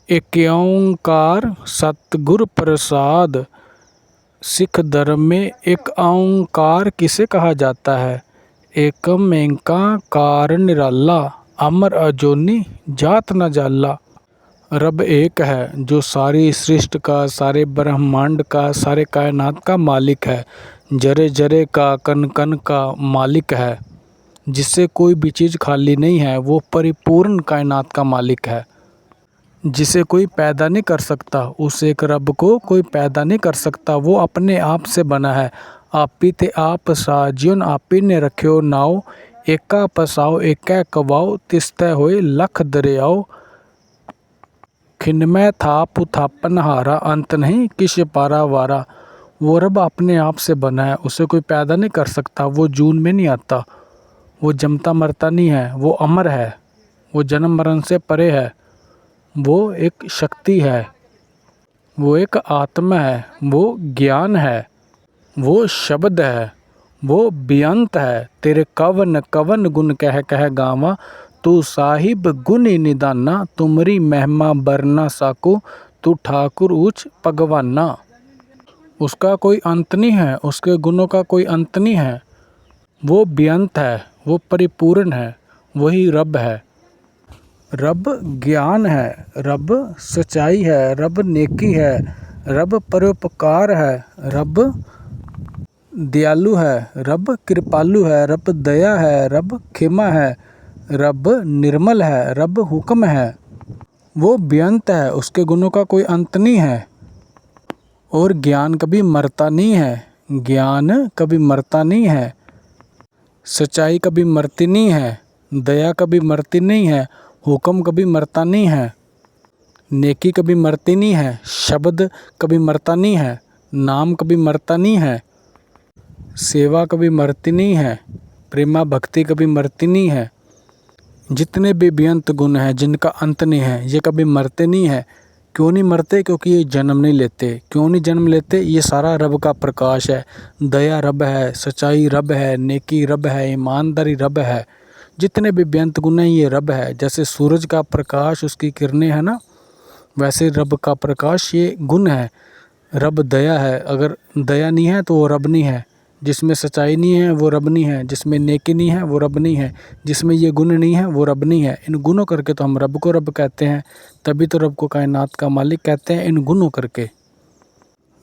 एक ओंकार सतगुर प्रसाद। सिख धर्म में एक ओंकार किसे कहा जाता है? एकम एंकार निराला, अमर अजोनी जात न जाला। रब एक है जो सारी सृष्टि का, सारे ब्रह्मांड का, सारे कायनात का मालिक है। जरे जरे का, कण कण का मालिक है। जिससे कोई भी चीज़ खाली नहीं है। वो परिपूर्ण कायनात का मालिक है, जिसे कोई पैदा नहीं कर सकता। उस एक रब को कोई पैदा नहीं कर सकता। वो अपने आप से बना है। आपी ते आप साजियों आपी ने रख्यो नाव। एका पसाओ एका कवाओ, तिस्तै होए लख दरियाओ। खिनमै थाप थापन हारा, अंत नहीं किश पारा वारा। वो रब अपने आप से बना है। उसे कोई पैदा नहीं कर सकता। वो जून में नहीं आता। वो जमता मरता नहीं है। वो अमर है। वो जन्म मरण से परे है। वो एक शक्ति है। वो एक आत्मा है। वो ज्ञान है। वो शब्द है। वो बेअंत है। तेरे कवन कवन गुण कह कह गावा। तू साहिब गुणी निदाना, तुमरी महिमा बरना साको। तू ठाकुर ऊंच भगवाना। उसका कोई अंत नहीं है। उसके गुणों का कोई अंत नहीं है। वो बेअंत है। वो परिपूर्ण है। वही रब है। रब ज्ञान है। रब सच्चाई है। रब नेकी है। रब परोपकार है। रब दयालु है। रब कृपालु है। रब दया है। रब क्षमा है। रब निर्मल है। रब हुक्म है। वो बेअंत है। उसके गुणों का कोई अंत नहीं है। और ज्ञान कभी मरता नहीं है। ज्ञान कभी मरता नहीं है। सच्चाई कभी मरती नहीं है। दया कभी मरती नहीं है। हुक्म कभी मरता नहीं है। नेकी कभी मरती नहीं है। शब्द कभी मरता नहीं है। नाम कभी मरता नहीं है। सेवा कभी मरती नहीं है। प्रेमा भक्ति कभी मरती नहीं है। जितने भी बेअंत गुण हैं जिनका अंत नहीं है, ये कभी मरते नहीं है। क्यों नहीं मरते? क्योंकि ये जन्म नहीं लेते। क्यों नहीं जन्म लेते? ये सारा रब का प्रकाश है। दया रब है। सच्चाई रब है। नेकी रब है। ईमानदारी रब है। जितने भी बेअंत गुण हैं ये रब है। जैसे सूरज का प्रकाश, उसकी किरणें है ना, वैसे रब का प्रकाश ये गुण है। रब दया है। अगर दया नहीं है तो वो रब नहीं है। जिसमें सच्चाई नहीं है वो रब नहीं है। जिसमें नेकी नहीं है वो रब नहीं है। जिसमें ये गुण नहीं है वो रब नहीं है। इन गुणों करके तो हम रब को रब कहते हैं। तभी तो रब को कायनात का मालिक कहते हैं, इन गुणों करके।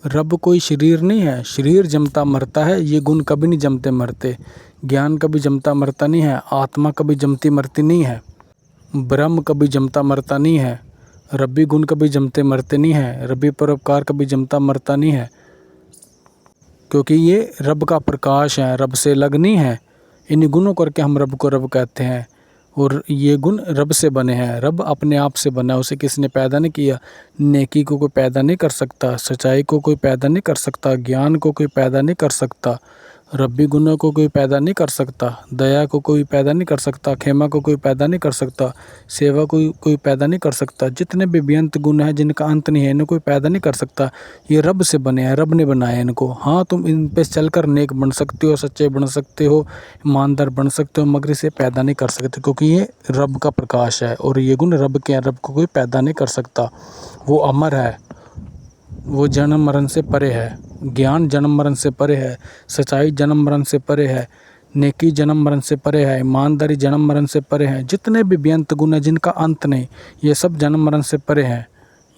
रब कोई शरीर नहीं है। शरीर जमता मरता है। ये गुण कभी नहीं जमते मरते। ज्ञान कभी जमता मरता नहीं है। आत्मा कभी जमती मरती नहीं है। ब्रह्म कभी जमता मरता नहीं है। रब्बी गुण कभी जमते मरते नहीं है। रब्बी परोपकार कभी जमता मरता नहीं है। क्योंकि ये रब का प्रकाश है। रब से अलग नहीं है। इन गुणों करके हम रब को रब कहते हैं। और ये गुण रब से बने हैं। रब अपने आप से बना है। उसे किसी ने पैदा नहीं किया। नेकी को कोई पैदा नहीं कर सकता। सच्चाई को कोई पैदा नहीं कर सकता। ज्ञान को कोई पैदा नहीं कर सकता। रब्बी गुणों को कोई पैदा नहीं कर सकता। दया को कोई पैदा नहीं कर सकता। क्षमा को कोई पैदा नहीं कर सकता। सेवा को कोई पैदा नहीं कर सकता। जितने भी बेअंत गुण हैं जिनका अंत नहीं है, इन्हें कोई पैदा नहीं कर सकता। ये रब से बने हैं। रब ने बनाए इनको। हाँ, तुम इन पे चलकर नेक बन सकते हो, सच्चे बन सकते हो, ईमानदार बन सकते हो, मगर इसे पैदा नहीं कर सकते। क्योंकि ये रब का प्रकाश है और ये गुण रब के हैं। रब को कोई पैदा नहीं कर सकता। वो अमर है। वो जन्म मरण से परे है। ज्ञान जन्म मरण से परे है। सच्चाई जन्म मरण से परे है। नेकी जन्म मरण से परे है। ईमानदारी जन्म मरण से परे है। जितने भी बेअंत गुण हैं जिनका अंत नहीं, ये सब जन्म मरण से परे हैं।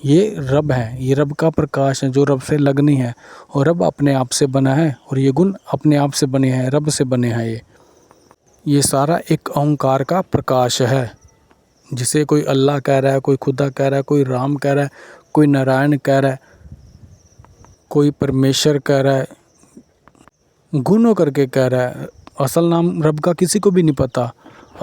ये रब है। ये रब का प्रकाश है जो रब से अलग नहीं है। और रब अपने आप से बना है और ये गुण अपने आप से बने हैं, रब से बने हैं। ये सारा एक ओंकार का प्रकाश है, जिसे कोई अल्लाह कह रहा है, कोई खुदा कह रहा है, कोई राम कह रहा है, कोई नारायण कह रहा है, कोई परमेश्वर कह रहा है, गुणों करके कह रहा है। असल नाम रब का किसी को भी नहीं पता।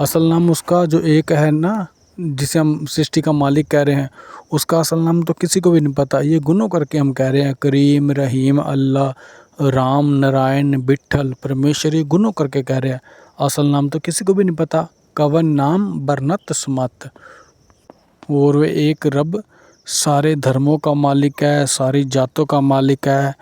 असल नाम उसका जो एक है ना, जिसे हम सृष्टि का मालिक कह रहे हैं, उसका असल नाम तो किसी को भी नहीं पता। ये गुणों करके हम कह रहे हैं करीम, रहीम, अल्लाह, राम, नारायण, विठल, परमेश्वर, ये गुणों करके कह रहे हैं। असल नाम तो किसी को भी नहीं पता। कवन नाम बरनत सुमत। और वे एक रब सारे धर्मों का मालिक है, सारी जातों का मालिक है,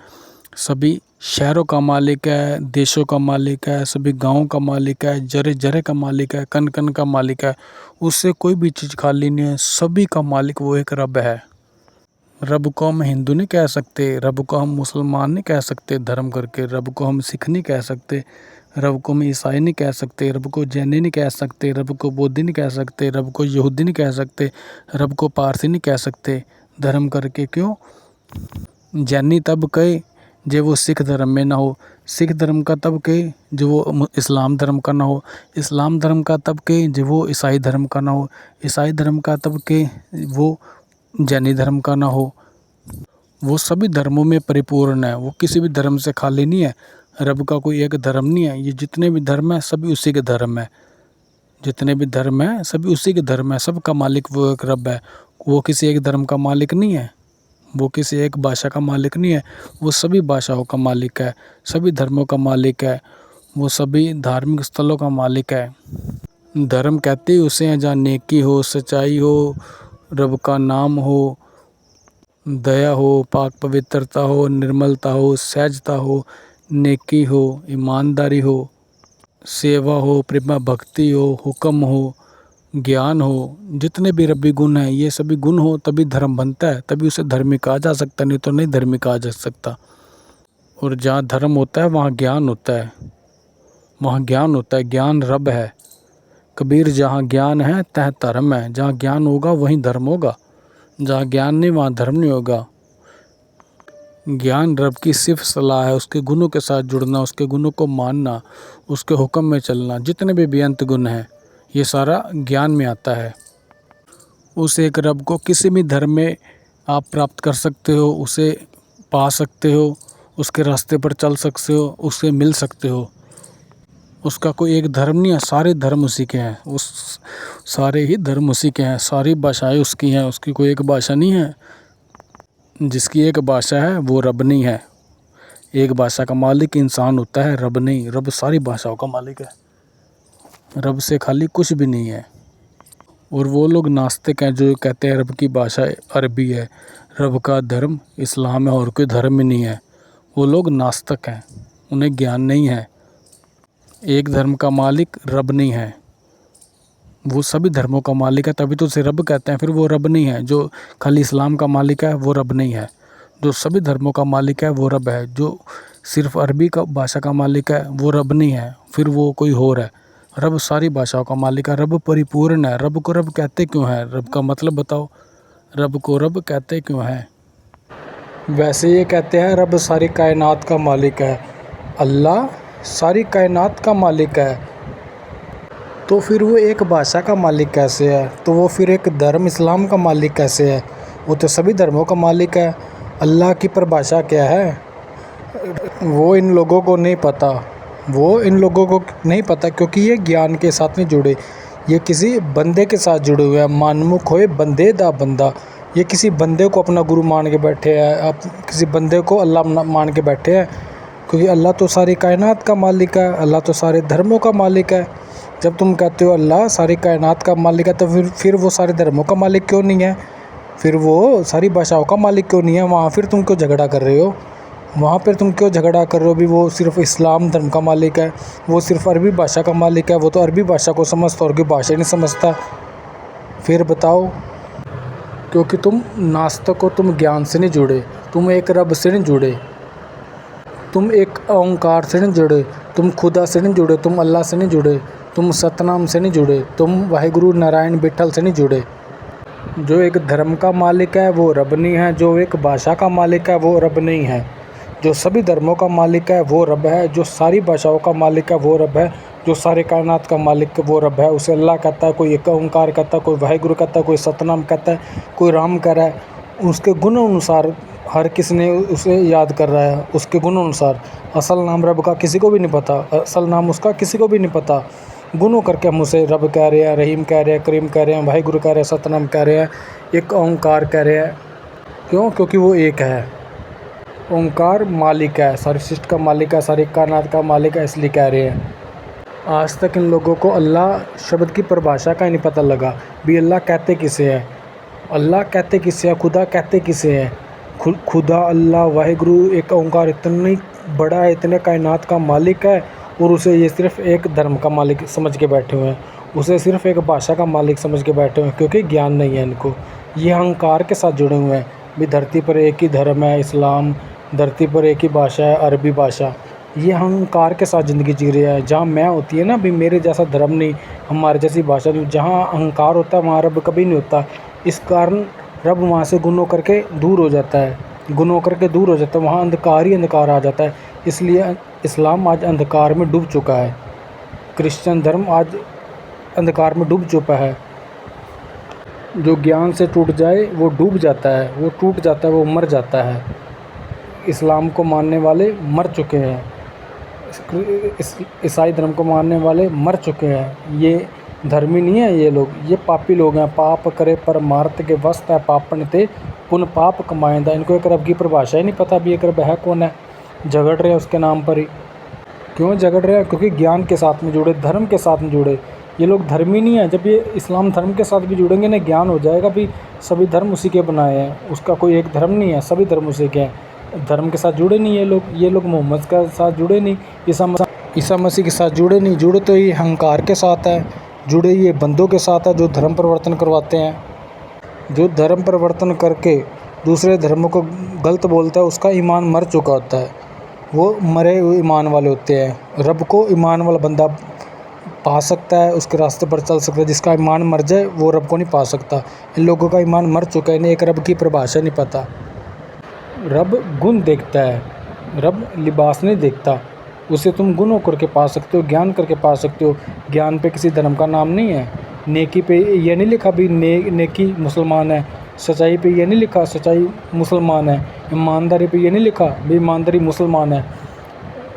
सभी शहरों का मालिक है, देशों का मालिक है, सभी गाँवों का मालिक है, जरे जरे का मालिक है, कण कण का मालिक है। उससे कोई भी चीज़ खाली नहीं है, सभी का मालिक वो एक रब है। रब को हम हिंदू नहीं कह सकते, रब को हम मुसलमान नहीं कह सकते धर्म करके, रब को हम सिख नहीं कह सकते, रब को हम ईसाई नहीं कह सकते, रब को जैनी नहीं कह सकते, रब को बौद्धी नहीं कह सकते, रब को यहूदी नहीं कह सकते, रब को पारसी नहीं कह सकते धर्म करके। क्यों? जैनी तब कहे जो वो सिख धर्म में ना हो, सिख धर्म का तब कहे जो वो इस्लाम धर्म का ना हो, इस्लाम धर्म का तब कहे जो वो ईसाई धर्म का ना हो, ईसाई धर्म का तब कहे वो जैनी धर्म का ना हो। वो सभी धर्मों में परिपूर्ण है, वो किसी भी धर्म से खाली नहीं है। रब का कोई एक धर्म नहीं है, ये जितने भी धर्म है सभी उसी के धर्म है, जितने भी धर्म है सभी उसी के धर्म है, सबका मालिक वो एक रब है। वो किसी एक धर्म का मालिक नहीं है, वो किसी एक भाषा का मालिक नहीं है, वो सभी भाषाओं का मालिक है, सभी धर्मों का मालिक है, वो सभी धार्मिक स्थलों का मालिक है। धर्म कहते ही उसे हैं जहाँ नेकी हो, सच्चाई हो, रब का नाम हो, दया हो, पाक पवित्रता हो, निर्मलता हो, सहजता हो, नेकी हो, ईमानदारी हो, सेवा हो, प्रेमा भक्ति हो, हुक्म हो, ज्ञान हो, जितने भी रब्बी गुण हैं ये सभी गुण हो तभी धर्म बनता है, तभी उसे धर्मिक कहा जा सकता है, नहीं तो नहीं धर्मिक कहा जा सकता। और जहाँ धर्म होता है वहाँ ज्ञान होता है, वहाँ ज्ञान होता है, ज्ञान रब है। कबीर जहाँ ज्ञान है तह धर्म है, जहाँ ज्ञान होगा वहीं धर्म होगा, जहाँ ज्ञान नहीं वहाँ धर्म नहीं होगा। ज्ञान रब की सिर्फ सलाह है, उसके गुणों के साथ जुड़ना, उसके गुणों को मानना, उसके हुक्म में चलना, जितने भी बेअंत गुण हैं ये सारा ज्ञान में आता है। उस एक रब को किसी भी धर्म में आप प्राप्त कर सकते हो, उसे पा सकते हो, उसके रास्ते पर चल सकते हो, उससे मिल सकते हो। उसका कोई एक धर्म नहीं है, सारे धर्म उसी के हैं, उस सारे ही धर्म उसी के हैं, सारी भाषाएं उसकी हैं, उसकी कोई एक भाषा नहीं है। जिसकी एक भाषा है वो रब नहीं है। एक भाषा का मालिक इंसान होता है, रब नहीं। रब सारी भाषाओं का मालिक है, रब से खाली कुछ भी नहीं है। और वो लोग नास्तिक हैं जो कहते हैं रब की भाषा अरबी है, रब का धर्म इस्लाम है और कोई धर्म ही नहीं है, वो लोग नास्तिक हैं, उन्हें ज्ञान नहीं है। एक धर्म का मालिक रब नहीं है, वो सभी धर्मों का मालिक है, तभी तो उसे रब कहते हैं। फिर वो रब नहीं है। जो खाली इस्लाम का मालिक है वो रब नहीं है, जो सभी धर्मों का मालिक है वो रब है। जो सिर्फ अरबी का भाषा का मालिक है वो रब नहीं है, फिर वो कोई और है। रब सारी भाषाओं का मालिक है, रब परिपूर्ण है। रब को रब कहते क्यों है? रब का मतलब बताओ, रब को रब कहते क्यों है? वैसे ये कहते हैं रब सारी कायनात का मालिक है, अल्लाह सारी कायनात का मालिक है। तो फिर वो एक भाषा का मालिक कैसे है? तो वो फिर एक धर्म इस्लाम का मालिक कैसे है? वो तो सभी धर्मों का मालिक है। अल्लाह की परिभाषा क्या है वो इन लोगों को नहीं पता, वो इन लोगों को नहीं पता, क्योंकि ये ज्ञान के साथ नहीं जुड़े, ये किसी बंदे के साथ जुड़े हुए हैं। मानमुख होए बंदे दा बंदा, ये किसी बंदे को अपना गुरु मान के बैठे हैं, आप किसी बंदे को अल्लाह मान के बैठे हैं। क्योंकि अल्लाह तो सारी कायनात का मालिक है, अल्लाह तो सारे धर्मों का मालिक है। जब तुम कहते हो अल्लाह सारी कायनात का मालिक है, तो फिर वो सारे धर्मों का मालिक क्यों नहीं है? फिर वो सारी भाषाओं का मालिक क्यों नहीं है? वहाँ फिर तुम क्यों झगड़ा कर रहे हो? वहाँ पर तुम क्यों झगड़ा कर रहे हो? भी वो सिर्फ इस्लाम धर्म का मालिक है, वो सिर्फ अरबी भाषा का मालिक है, वो तो अरबी भाषा को समझता और कोई भाषा नहीं समझता। फिर बताओ, क्योंकि तुम नास्तिक हो, तुम ज्ञान से नहीं जुड़े, तुम एक रब से नहीं जुड़े, तुम एक ओंकार से नहीं जुड़े, तुम खुदा से नहीं जुड़े, तुम अल्लाह से नहीं जुड़े, तुम सतनाम से नहीं जुड़े, तुम वाहिगुरु नारायण बिट्ठल से नहीं जुड़े। जो एक धर्म का मालिक है वो रब नहीं है, जो एक भाषा का मालिक है वो रब नहीं है, जो सभी धर्मों का मालिक है वो रब है, जो सारी भाषाओं का मालिक है वो रब है, जो सारे कायनात का मालिक वो रब है। उसे अल्लाह कहता है, कोई एक ओंकार कहता है, कोई वाहिगुरु कहता है, कोई सतनाम कहता है, कोई राम कह रहा है। उसके गुण अनुसार हर किसी ने उसे याद कर रहा है, उसके गुण अनुसार। असल नाम रब का किसी को भी नहीं पता, असल नाम उसका किसी को भी नहीं पता। गुणों करके हम उसे रब कह रहे हैं, रहीम कह रहे हैं, करीम कह रहे हैं, वाहिगुरु कह रहे हैं, सतनाम कह रहे हैं, एक ओंकार कह रहे हैं। क्यों? क्योंकि वो एक है। ओंकार मालिक है, सारी सृष्टि का मालिक है, सारी कायनात का मालिक है, इसलिए कह रहे हैं। आज तक इन लोगों को अल्लाह शब्द की परिभाषा का ही नहीं पता लगा भी अल्लाह कहते किसे है, अल्लाह कहते किसे है, खुदा कहते किसे है। खुदा, अल्लाह, वाहिगुरु, एक ओंकार, इतनी बड़ा है, इतने कायनात का मालिक है, और उसे ये सिर्फ़ एक धर्म का मालिक समझ के बैठे हुए हैं। उसे सिर्फ़ एक भाषा का मालिक समझ के बैठे हुए हैं, क्योंकि ज्ञान नहीं है इनको। ये अहंकार के साथ जुड़े हुए हैं। भी धरती पर एक ही धर्म है इस्लाम, धरती पर एक ही भाषा है अरबी भाषा। ये अहंकार के साथ ज़िंदगी जी रहा है। जहाँ मैं होती है ना, भी मेरे जैसा धर्म नहीं, हमारे जैसी भाषा नहीं। जहाँ अहंकार होता है वहाँ रब कभी नहीं होता। इस कारण रब वहाँ से गुण होकर के दूर हो जाता है, गुण होकर के दूर हो जाता है। वहाँ अंधकार ही अंधकार आ जाता है। इसलिए इस्लाम आज अंधकार में डूब चुका है, क्रिश्चियन धर्म आज अंधकार में डूब चुका है। जो ज्ञान से टूट जाए वो डूब जाता है, वो टूट जाता है, वो मर जाता है। इस्लाम को मानने वाले मर चुके हैं, ईसाई धर्म को मानने वाले मर चुके हैं। ये धर्मी नहीं है ये लोग, ये पापी लोग हैं। पाप करे परमार्थ के वस्त है पापन थे पुन पाप कमाएंदा। इनको एक रब की परिभाषा ही नहीं पता भी एक रब है कौन है। झगड़ रहे हैं उसके नाम पर ही। क्यों झगड़ रहे हैं? क्योंकि ज्ञान के साथ में जुड़े, धर्म के साथ में जुड़े। ये लोग धर्मी नहीं है। जब ये इस्लाम धर्म के साथ भी जुड़ेंगे ना, ज्ञान हो जाएगा भी सभी धर्म उसी के बनाए हैं, उसका कोई एक धर्म नहीं है, सभी धर्म उसी के हैं। धर्म के साथ जुड़े नहीं ये लोग मोहम्मद के साथ जुड़े नहीं, ईसा मसीह के साथ जुड़े नहीं। जुड़े तो ये अहंकार के साथ है, जुड़े ये बंदों के साथ है जो धर्म परिवर्तन करवाते हैं। जो धर्म परिवर्तन करके दूसरे धर्मों को गलत बोलता है, उसका ईमान मर चुका होता है। वो मरे हुए ईमान वाले होते हैं। रब को ईमान वाला बंदा पा सकता है, उसके रास्ते पर चल सकता है। जिसका ईमान मर जाए वो रब को नहीं पा सकता। इन लोगों का ईमान मर चुका है, इन्हें एक रब की परिभाषा नहीं पता। रब गुण देखता है, रब लिबास नहीं देखता। उसे तुम गुण होकर के पा सकते हो, ज्ञान करके पा सकते हो। ज्ञान पे किसी धर्म का नाम नहीं है। नेकी पे ये नहीं लिखा भी नेकी मुसलमान है। सच्चाई पे ये नहीं लिखा सच्चाई मुसलमान है। ईमानदारी पे ये नहीं लिखा भी ईमानदारी मुसलमान है।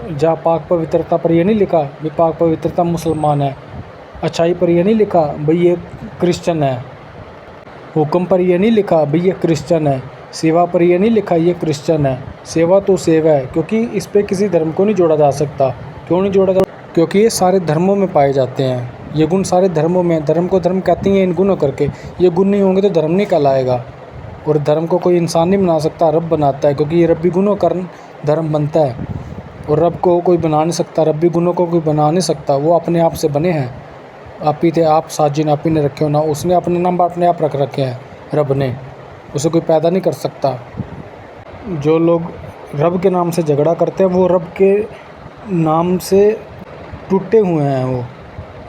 जहाँ पाक पवित्रता पर ये नहीं लिखा भी पाक पवित्रता मुसलमान है। अच्छाई पर ये नहीं लिखा भाई ये क्रिश्चियन है। हुक्म पर ये नहीं लिखा भाई ये क्रिश्चियन है। सेवा पर ये नहीं लिखा ये क्रिश्चियन है। सेवा तो सेवा है, क्योंकि इस पे किसी धर्म को नहीं जोड़ा जा सकता। क्यों नहीं जोड़ा जा? क्योंकि ये सारे धर्मों में पाए जाते हैं। ये गुण सारे धर्मों में। धर्म को धर्म कहते हैं इन गुणों करके। ये गुण नहीं होंगे तो धर्म नहीं कहलाएगा। और धर्म को कोई इंसान नहीं बना सकता, रब बनाता है। क्योंकि ये रब्बी गुणों कारण धर्म बनता है, और रब को कोई बना नहीं सकता। रब्बी गुणों को कोई बना नहीं सकता, वो अपने आप से बने हैं। आप ही थे आप साजिन, आप ही ने रखे हो ना। उसने अपने नाम अपने आप रख रखे हैं, रब ने। उसे कोई पैदा नहीं कर सकता। जो लोग रब के नाम से झगड़ा करते हैं वो रब के नाम से टूटे हुए हैं। वो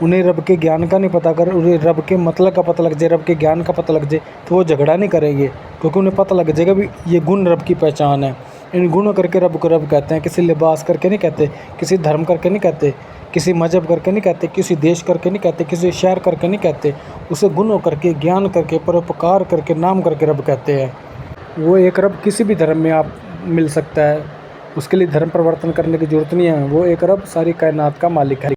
उन्हें रब के ज्ञान का नहीं पता। अगर उन्हें रब के मतलब का पता लग जाए, रब के ज्ञान का पता लग जाए, तो वो झगड़ा नहीं करेंगे। क्योंकि उन्हें पता लग जाएगा भी ये गुण रब की पहचान है। इन गुणों करके रब को रब कहते हैं। किसी लिबास करके नहीं कहते, किसी धर्म करके नहीं कहते, किसी मजहब करके नहीं कहते, किसी देश करके नहीं कहते, किसी शहर करके नहीं कहते। उसे गुणों करके, ज्ञान करके, परोपकार करके, नाम करके रब कहते हैं। वो एक रब किसी भी धर्म में आप मिल सकता है। उसके लिए धर्म परिवर्तन करने की ज़रूरत नहीं है। वो एक रब सारी कायनात का मालिक है।